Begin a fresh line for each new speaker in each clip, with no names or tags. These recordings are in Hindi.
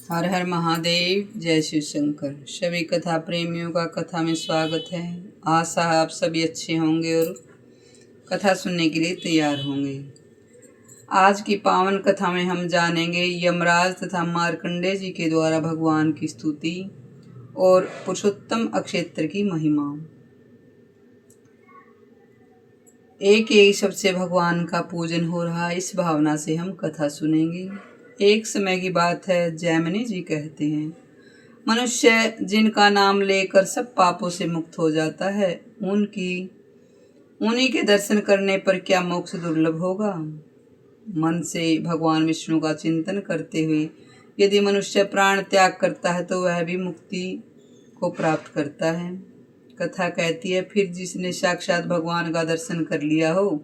हर हर महादेव, जय शिव शंकर। सभी कथा प्रेमियों का कथा में स्वागत है। आशा है आप सभी अच्छे होंगे और कथा सुनने के लिए तैयार होंगे। आज की पावन कथा में हम जानेंगे यमराज तथा मार्कंडेय जी के द्वारा भगवान की स्तुति और पुरुषोत्तम अक्षेत्र की महिमा। एक एक शब्द से भगवान का पूजन हो रहा है, इस भावना से हम कथा सुनेंगे। एक समय की बात है, जैमिनी जी कहते हैं, मनुष्य जिनका नाम लेकर सब पापों से मुक्त हो जाता है, उन्हीं के दर्शन करने पर क्या मोक्ष दुर्लभ होगा। मन से भगवान विष्णु का चिंतन करते हुए यदि मनुष्य प्राण त्याग करता है तो वह भी मुक्ति को प्राप्त करता है। कथा कहती है, फिर जिसने साक्षात भगवान का दर्शन कर लिया हो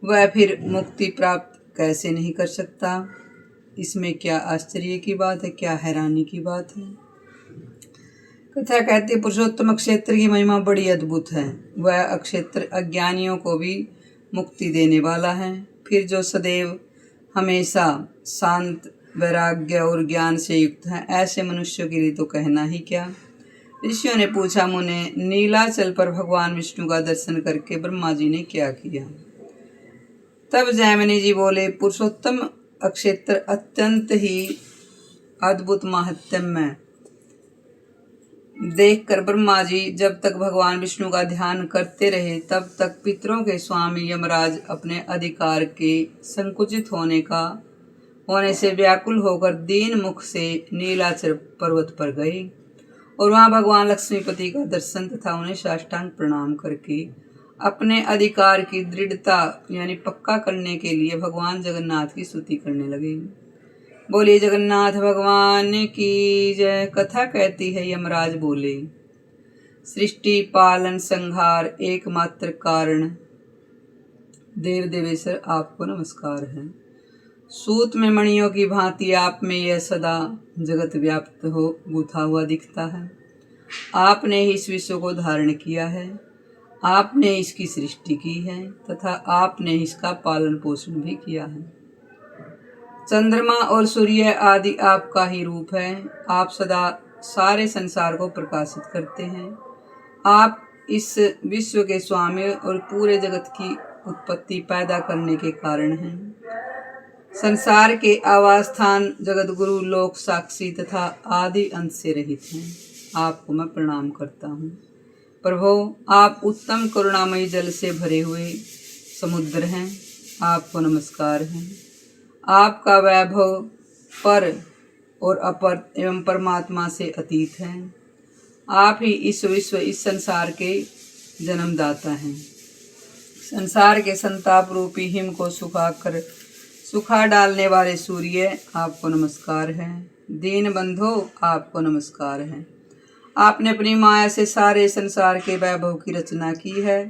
वह फिर मुक्ति प्राप्त कैसे नहीं कर सकता। इसमें क्या आश्चर्य की बात है, क्या हैरानी की बात है। कथा कहती है, पुरुषोत्तम क्षेत्र की महिमा बड़ी अद्भुत है। वह अक्षेत्र अज्ञानियों को भी मुक्ति देने वाला है। फिर जो सदैव हमेशा शांत, वैराग्य और ज्ञान से युक्त है, ऐसे मनुष्यों के लिए तो कहना ही क्या। ऋषियों ने पूछा, मुने, नीलाचल पर भगवान विष्णु का दर्शन करके ब्रह्मा जी ने क्या किया। तब जैमिनी जी बोले, पुरुषोत्तम अक्षेत्र अत्यंत ही अद्भुत महात्म्य देखकर ब्रह्मा जी जब तक भगवान विष्णु का ध्यान करते रहे तब तक पितरों के स्वामी यमराज अपने अधिकार के संकुचित होने से व्याकुल होकर दीन मुख से नीलाचल पर्वत पर गए और वहां भगवान लक्ष्मीपति का दर्शन तथा उन्हें साष्टांग प्रणाम करके अपने अधिकार की दृढ़ता यानी पक्का करने के लिए भगवान जगन्नाथ की स्तुति करने लगे। बोले जगन्नाथ भगवान की जय। कथा कहती है, यमराज बोले, सृष्टि पालन संहार एकमात्र कारण देव देवेश्वर आपको नमस्कार है। सूत में मणियों की भांति आप में यह सदा जगत व्याप्त हो गूथा हुआ दिखता है। आपने ही इस विश्व को धारण किया है, आपने इसकी सृष्टि की है तथा आपने इसका पालन पोषण भी किया है। चंद्रमा और सूर्य आदि आपका ही रूप है। आप सदा सारे संसार को प्रकाशित करते हैं। आप इस विश्व के स्वामी और पूरे जगत की उत्पत्ति पैदा करने के कारण हैं। संसार के आवास स्थान जगत गुरु लोक साक्षी तथा आदि अंत से रहित हैं। आपको मैं प्रणाम करता हूँ। प्रभो, आप उत्तम करुणामयी जल से भरे हुए समुद्र हैं। आपको नमस्कार है। आपका वैभव पर और अपर एवं परमात्मा से अतीत है। आप ही इस विश्व, इस संसार के जन्मदाता हैं। संसार के संताप रूपी हिम को सुखा डालने वाले सूर्य, आपको नमस्कार है। दीन बंधो, आपको नमस्कार है। आपने अपनी माया से सारे संसार के वैभव की रचना की है।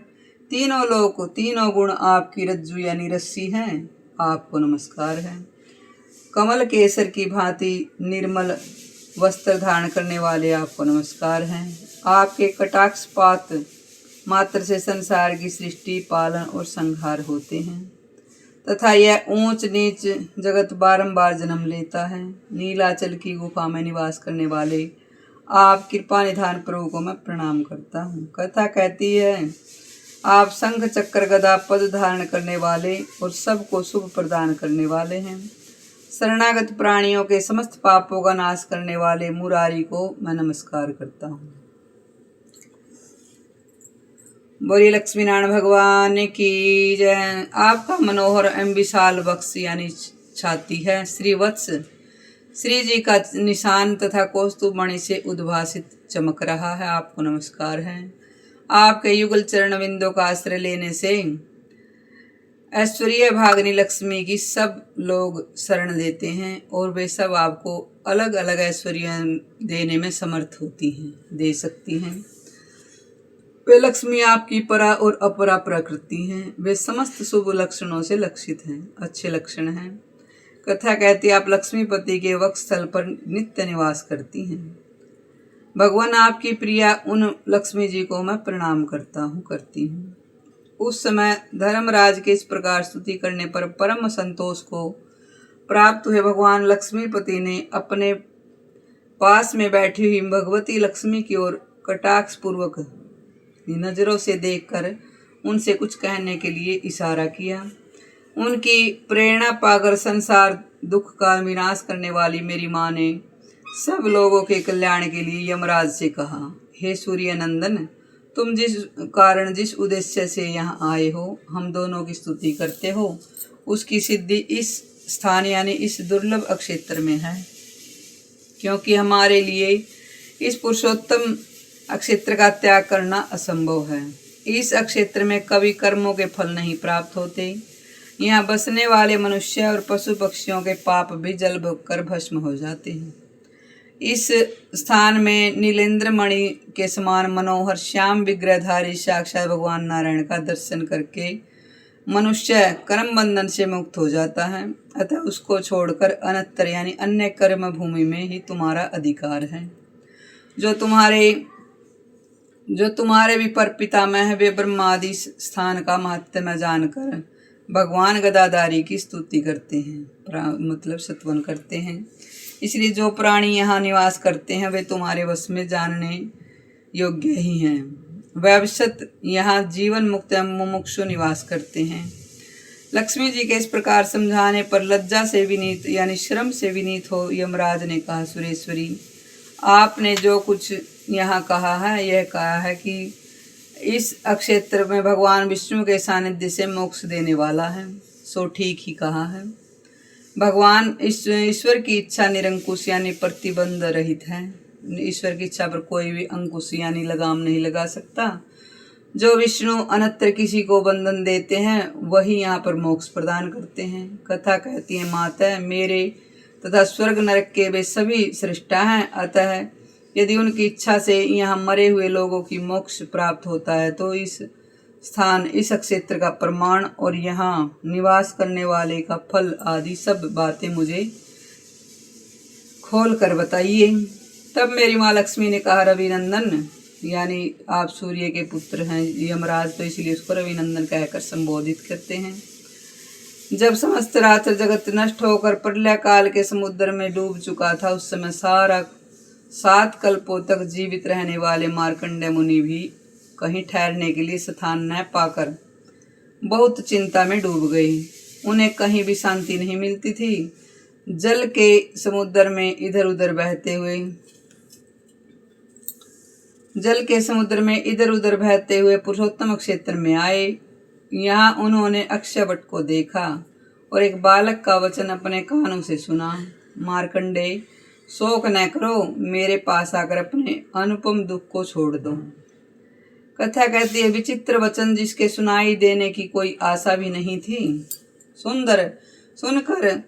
तीनों लोक, तीनों गुण आपकी रज्जु यानी रस्सी हैं। आपको नमस्कार है। कमल केसर की भांति निर्मल वस्त्र धारण करने वाले, आपको नमस्कार है। आपके कटाक्षपात मात्र से संसार की सृष्टि, पालन और संहार होते हैं तथा यह ऊंच नीच जगत बारंबार जन्म लेता है। नीलाचल की गुफा में निवास करने वाले आप कृपा निधान प्रभु को मैं प्रणाम करता हूँ। कथा कहती है, आप शंख चक्र गदा पद धारण करने वाले और सबको शुभ प्रदान करने वाले हैं। शरणागत प्राणियों के समस्त पापों का नाश करने वाले मुरारी को मैं नमस्कार करता हूँ। बोली लक्ष्मी नारायण भगवान की जय। आपका मनोहर एवं विशाल वक्ष यानी छाती है। श्रीवत्स श्री जी का निशान तथा कौस्तुभ मणि से उद्भासित चमक रहा है। आपको नमस्कार है। आपके युगल चरण बिंदों का आश्रय लेने से ऐश्वर्य भागनी लक्ष्मी की सब लोग शरण लेते हैं और वे सब आपको अलग अलग ऐश्वर्य देने में समर्थ होती हैं, दे सकती हैं। वे लक्ष्मी आपकी परा और अपरा प्रकृति हैं। वे समस्त शुभ लक्षणों से लक्षित हैं, अच्छे लक्षण हैं। कथा कहती है, आप लक्ष्मीपति के वक्षस्थल पर नित्य निवास करती हैं। भगवान आपकी प्रिया उन लक्ष्मी जी को मैं प्रणाम करती हूँ। उस समय धर्मराज के इस प्रकार स्तुति करने पर परम संतोष को प्राप्त हुए भगवान लक्ष्मीपति ने अपने पास में बैठी हुई भगवती लक्ष्मी की ओर कटाक्ष पूर्वक नजरों से देखकर उनसे कुछ कहने के लिए इशारा किया। उनकी प्रेरणा पाकर संसार दुख का विनाश करने वाली मेरी माँ ने सब लोगों के कल्याण के लिए यमराज से कहा, हे सूर्य नंदन, तुम जिस उद्देश्य से यहाँ आए हो, हम दोनों की स्तुति करते हो, उसकी सिद्धि इस स्थान यानी इस दुर्लभ अक्षेत्र में है, क्योंकि हमारे लिए इस पुरुषोत्तम अक्षेत्र का त्याग करना असंभव है। इस अक्षेत्र में कभी कर्मों के फल नहीं प्राप्त होते। यहाँ बसने वाले मनुष्य और पशु पक्षियों के पाप भी जल कर भस्म हो जाते हैं। इस स्थान में नीलेंद्र मणि के समान मनोहर श्याम विग्रहधारी साक्षात भगवान नारायण का दर्शन करके मनुष्य कर्म बंधन से मुक्त हो जाता है। अतः उसको छोड़कर अनंतर यानी अन्य कर्म भूमि में ही तुम्हारा अधिकार है। जो तुम्हारे भी पर पितामह है, वे ब्रह्मादि स्थान का महत्व जानकर भगवान गदाधारी की स्तुति करते हैं, मतलब स्तवन करते हैं। इसलिए जो प्राणी यहाँ निवास करते हैं वे तुम्हारे वश में जानने योग्य ही हैं। वैवशत यहाँ जीवन मुक्त मुमुक्षु निवास करते हैं। लक्ष्मी जी के इस प्रकार समझाने पर लज्जा से विनीत यानी श्रम से विनीत हो यमराज ने कहा, सुरेश्वरी, आपने जो कुछ यहाँ कहा है यह कहा है कि इस अक्षेत्र में भगवान विष्णु के सानिध्य से मोक्ष देने वाला है, सो ठीक ही कहा है। भगवान ईश्वर की इच्छा निरंकुश यानी प्रतिबंध रहित है। ईश्वर की इच्छा पर कोई भी अंकुश यानी लगाम नहीं लगा सकता। जो विष्णु अनंतर किसी को बंधन देते हैं वही यहाँ पर मोक्ष प्रदान करते हैं। कथा कहती है, माता मेरे तथा स्वर्ग नरक के वे सभी सृष्टा हैं, अतः यदि उनकी इच्छा से यहाँ मरे हुए लोगों की मोक्ष प्राप्त होता है तो इस स्थान, इस अक्षेत्र का प्रमाण और यहाँ निवास करने वाले का फल आदि सब बातें मुझे खोल कर बताइए। तब मेरी माँ लक्ष्मी ने कहा, रविनंदन, यानी आप सूर्य के पुत्र हैं यमराज, तो इसलिए उसको रविनंदन कहकर संबोधित करते हैं। जब समस्त रात्र जगत नष्ट होकर प्रलय काल के समुद्र में डूब चुका था, उस समय सारा 7 कल्पों तक जीवित रहने वाले मार्कंडेय मुनि भी कहीं ठहरने के लिए स्थान न पाकर बहुत चिंता में डूब गए। उन्हें कहीं भी शांति नहीं मिलती थी। जल के समुद्र में इधर उधर बहते हुए पुरुषोत्तम क्षेत्र में आए। यहाँ उन्होंने अक्षयवट को देखा और एक बालक का वचन अपने कानों से सुना, मार्कंडेय, शोक न करो, मेरे पास आकर अपने अनुपम दुख को छोड़ दो। कथा कहती है, विचित्र वचन जिसके सुनाई देने की कोई आशा भी नहीं थी। सुनकर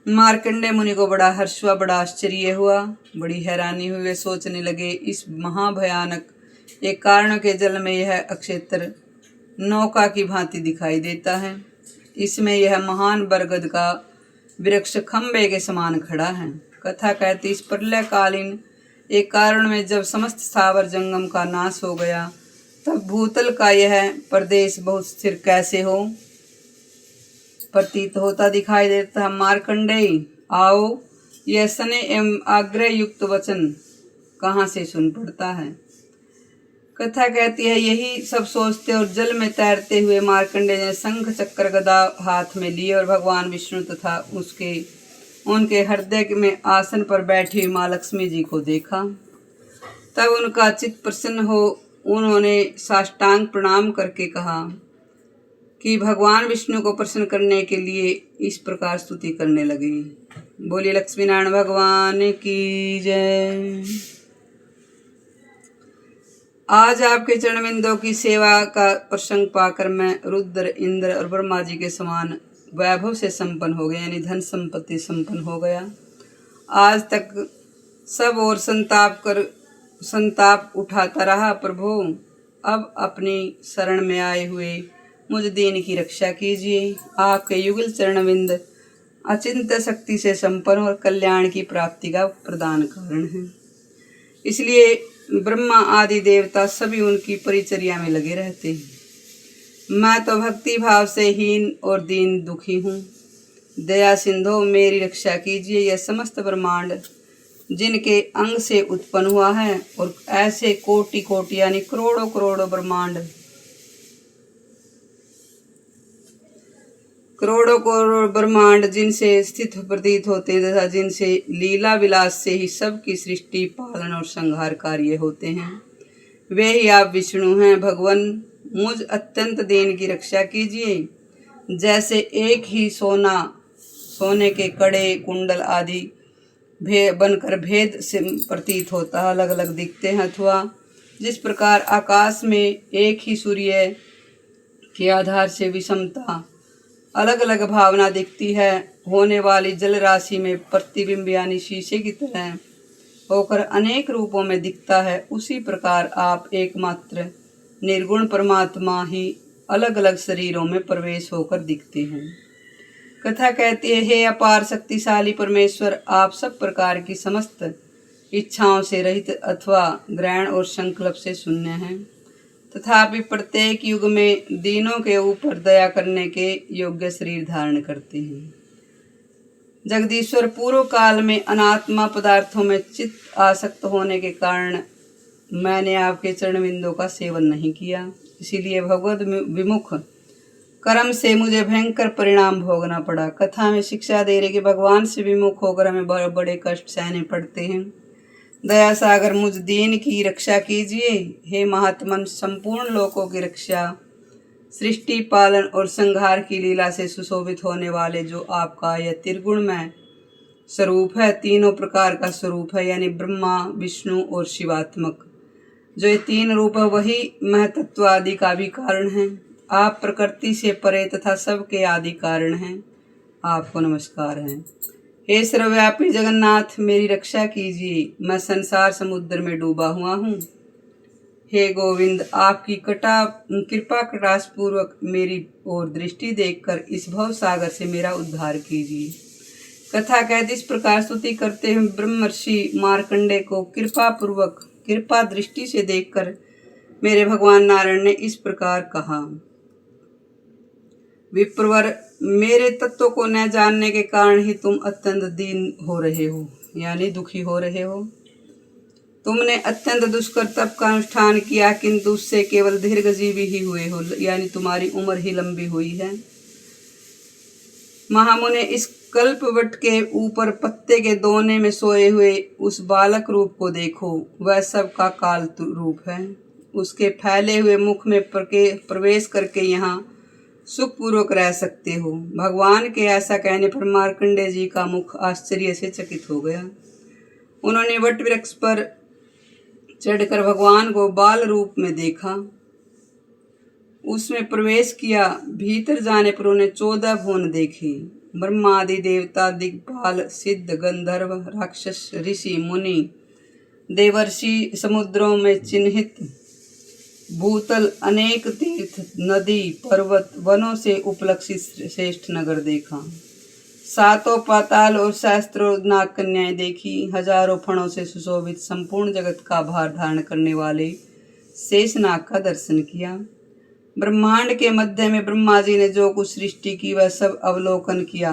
मार्कंडेय मुनि को बड़ा हर्ष हुआ, बड़ा आश्चर्य हुआ, बड़ी हैरानी हुई। वे सोचने लगे, इस महाभयानक एक कारण के जल में यह अक्षेत्र नौका की भांति दिखाई देता है। इसमें यह महान बरगद का वृक्ष खंबे के समान खड़ा है। कथा कहती, इस प्रलयकालीन एक कारण में जब समस्त स्थावर जंगम का नाश हो गया, तब भूतल का यह प्रदेश बहुत स्थिर कैसे हो प्रतीत होता दिखाई देता। मार्कंडेय, आओ, यह स्नेह एवं आग्रह युक्त वचन कहाँ से सुन पड़ता है। कथा कहती है, यही सब सोचते और जल में तैरते हुए मार्कंडेय ने शंख चक्र गदा हाथ में लिए और भगवान विष्णु तथा उनके हृदय में आसन पर बैठी हुई माँ लक्ष्मी जी को देखा। तब उनका चित्त प्रसन्न हो उन्होंने साष्टांग प्रणाम करके कहा कि भगवान विष्णु को प्रसन्न करने के लिए इस प्रकार स्तुति करने लगे। बोलिए लक्ष्मी नारायण भगवान की जय। आज आपके चरण बिंदों की सेवा का प्रसंग पाकर मैं रुद्र, इंद्र और ब्रह्मा जी के समान वैभव से संपन्न हो गया, यानी धन संपत्ति संपन्न हो गया। आज तक सब और संताप उठाता रहा, प्रभु अब अपनी शरण में आए हुए मुझ दीन की रक्षा कीजिए। आपके युगल चरणविंद अचिंत्य शक्ति से संपन्न और कल्याण की प्राप्ति का प्रदान कारण है। इसलिए ब्रह्मा आदि देवता सभी उनकी परिचर्या में लगे रहते हैं। मैं तो भक्ति भाव से हीन और दीन दुखी हूँ। दया सिंधो मेरी रक्षा कीजिए। यह समस्त ब्रह्मांड जिनके अंग से उत्पन्न हुआ है, और ऐसे कोटि कोटि यानी करोड़ों करोड़ों ब्रह्मांड, करोड़ों करोड़ ब्रह्मांड जिनसे स्थित प्रतीत होते हैं तथा जिनसे लीला विलास से ही सबकी सृष्टि, पालन और संहार कार्य होते हैं, वे ही आप विष्णु हैं। भगवान, मुझ अत्यंत दीन की रक्षा कीजिए। जैसे एक ही सोने के कड़े, कुंडल आदि बनकर भेद से प्रतीत होता है, अलग अलग दिखते हैं, अथवा जिस प्रकार आकाश में एक ही सूर्य के आधार से विषमता, अलग अलग भावना दिखती है, होने वाली जल राशि में प्रतिबिंब यानी शीशे की तरह होकर अनेक रूपों में दिखता है, उसी प्रकार आप एकमात्र निर्गुण परमात्मा ही अलग अलग शरीरों में प्रवेश होकर दिखते हैं। कथा कहती है, हे अपार शक्तिशाली परमेश्वर, आप सब प्रकार की समस्त इच्छाओं से रहित अथवा ग्रहण और संकल्प से शून्य हैं, तथापि प्रत्येक युग में दीनों के ऊपर दया करने के योग्य शरीर धारण करते हैं। जगदीश्वर, पूर्व काल में अनात्मा पदार्थों में चित्त आसक्त होने के कारण मैंने आपके चरण बिंदों का सेवन नहीं किया, इसीलिए भगवद विमुख कर्म से मुझे भयंकर परिणाम भोगना पड़ा। कथा में शिक्षा दे रहे कि भगवान से विमुख होकर हमें बड़े कष्ट सहने पड़ते हैं। दया सागर, मुझ दीन की रक्षा कीजिए। हे महात्मन, संपूर्ण लोकों की रक्षा, सृष्टि, पालन और संहार की लीला से सुशोभित होने वाले जो आपका यह त्रिगुणमय स्वरूप है, तीनों प्रकार का स्वरूप है, यानी ब्रह्मा, विष्णु और शिवात्मक, जो ये तीन रूप है वही महतत्व आदि का भी कारण है। आप प्रकृति से परे तथा सबके आदि कारण हैं। आपको नमस्कार है। हे सर्वव्यापी जगन्नाथ, मेरी रक्षा कीजिए, मैं संसार समुद्र में डूबा हुआ हूँ। हे गोविंद, आपकी कृपा कटाक्ष पूर्वक मेरी ओर दृष्टि देखकर इस भव सागर से मेरा उद्धार कीजिए। कथा कहती, इस प्रकार स्तुति करते हुए ब्रह्मर्षि मार्कंडे को कृपा दृष्टि से देखकर मेरे भगवान नारायण ने इस प्रकार कहा, विप्रवर, मेरे तत्व को न जानने के कारण ही तुम अत्यंत दीन हो रहे हो, यानी दुखी हो रहे हो। तुमने अत्यंत दुष्कर तप का अनुष्ठान किया, किंतु उससे केवल दीर्घजीवी ही हुए हो, यानी तुम्हारी उम्र ही लंबी हुई है। महामुने, इस कल्पवट के ऊपर पत्ते के दोने में सोए हुए उस बालक रूप को देखो, वह सब का काल रूप है। उसके फैले हुए मुख में प्रवेश करके यहाँ सुखपूर्वक रह सकते हो। भगवान के ऐसा कहने पर मार्कंडे जी का मुख आश्चर्य से चकित हो गया। उन्होंने वट वृक्ष पर चढ़कर भगवान को बाल रूप में देखा, उसमें प्रवेश किया। भीतर जाने पर उन्हें 14 भुवन देखे। ब्रह्मा आदि देवता, दिग्पाल, सिद्ध, गंधर्व, राक्षस, ऋषि, मुनि, देवर्षि, समुद्रों में चिन्हित भूतल, अनेक तीर्थ, नदी, पर्वत, वनों से उपलक्षित श्रेष्ठ नगर देखा। सातों पाताल और सहस्त्रों नाग कन्याएं देखी। हजारों फणों से सुशोभित संपूर्ण जगत का भार धारण करने वाले शेषनाग का दर्शन किया। ब्रह्मांड के मध्य में ब्रह्मा जी ने जो कुछ सृष्टि की वह सब अवलोकन किया।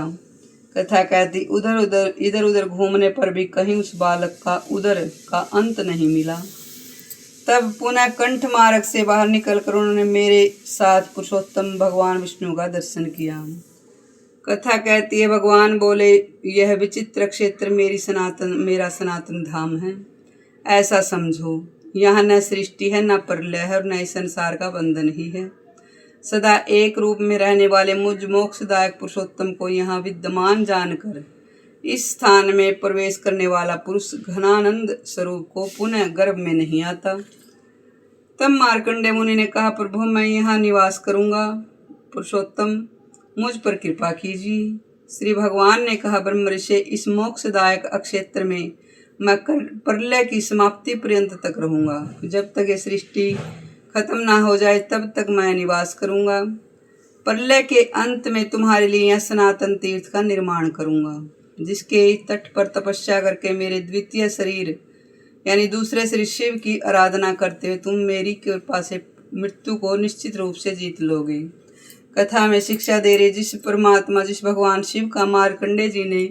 कथा कहती, इधर उधर घूमने पर भी कहीं उस बालक का उदर का अंत नहीं मिला। तब पुनः कंठ मार्ग से बाहर निकलकर उन्होंने मेरे साथ पुरुषोत्तम भगवान विष्णु का दर्शन किया। कथा कहती है, भगवान बोले, यह विचित्र क्षेत्र मेरा सनातन धाम है, ऐसा समझो। यहाँ न सृष्टि है, न प्रलय है, और न इस संसार का बंधन ही है। सदा एक रूप में रहने वाले मुझ मोक्षदायक पुरुषोत्तम को यहाँ विद्यमान जानकर इस स्थान में प्रवेश करने वाला पुरुष घनानंद स्वरूप को पुनः गर्भ में नहीं आता। तब मार्कंडे मुनि ने कहा, प्रभु, मैं यहाँ निवास करूँगा। पुरुषोत्तम, मुझ पर कृपा कीजिए। श्री भगवान ने कहा, ब्रह्मर्षि, इस मोक्षदायक अक्षेत्र में मैं प्रलय की समाप्ति पर्यंत तक रहूँगा। जब तक ये सृष्टि खत्म ना हो जाए तब तक मैं निवास करूँगा। प्रलय के अंत में तुम्हारे लिए यह सनातन तीर्थ का निर्माण करूँगा, जिसके तट पर तपस्या करके मेरे द्वितीय शरीर यानी दूसरे शरीर शिव की आराधना करते हुए तुम मेरी कृपा से मृत्यु को निश्चित रूप से जीत लोगे। कथा में शिक्षा दे रही, जिस भगवान शिव का मार्कंडे जी ने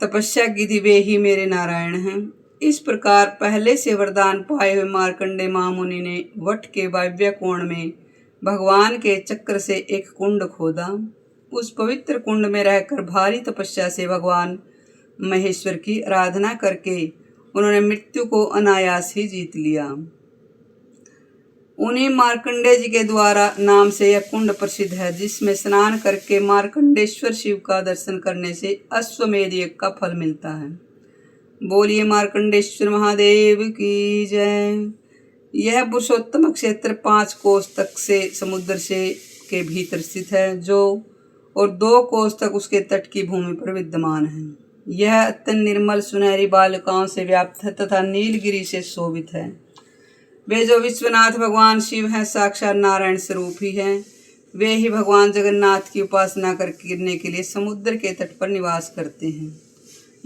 तपस्या की थी वे ही मेरे नारायण हैं। इस प्रकार पहले से वरदान पाए हुए मार्कंडेय महामुनि ने वट के वायव्य कोण में भगवान के चक्र से एक कुंड खोदा। उस पवित्र कुंड में रहकर भारी तपस्या से भगवान महेश्वर की आराधना करके उन्होंने मृत्यु को अनायास ही जीत लिया। उन्हीं मार्कंडेय जी के द्वारा नाम से यह कुंड प्रसिद्ध है, जिसमें स्नान करके मार्कंडेश्वर शिव का दर्शन करने से अश्वमेध यज्ञ का फल मिलता है। बोलिए मार्कंडेश्वर महादेव की जय। यह पुरुषोत्तम क्षेत्र 5 कोस तक से समुद्र से के भीतर स्थित है, जो और 2 कोस तक उसके तट की भूमि पर विद्यमान है। यह अत्यंत निर्मल सुनहरी बालिकाओं से व्याप्त है तथा नीलगिरी से शोभित है। वे जो विश्वनाथ भगवान शिव हैं, साक्षात नारायण स्वरूप ही हैं। वे ही भगवान जगन्नाथ की उपासना करने के लिए समुद्र के तट पर निवास करते हैं।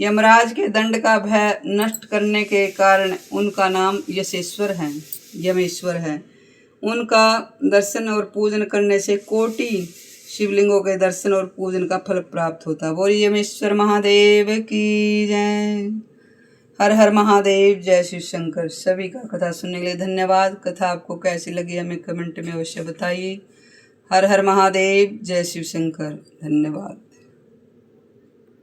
यमराज के दंड का भय नष्ट करने के कारण उनका नाम यशेश्वर है, यमेश्वर है। उनका दर्शन और पूजन करने से कोटि शिवलिंगों के दर्शन और पूजन का फल प्राप्त होता है। बोलिए यमेश्वर महादेव की जय। हर हर महादेव, जय शिव शंकर। सभी का कथा सुनने के लिए धन्यवाद। कथा आपको कैसी लगी हमें कमेंट में अवश्य बताइए। हर हर महादेव, जय शिव शंकर। धन्यवाद।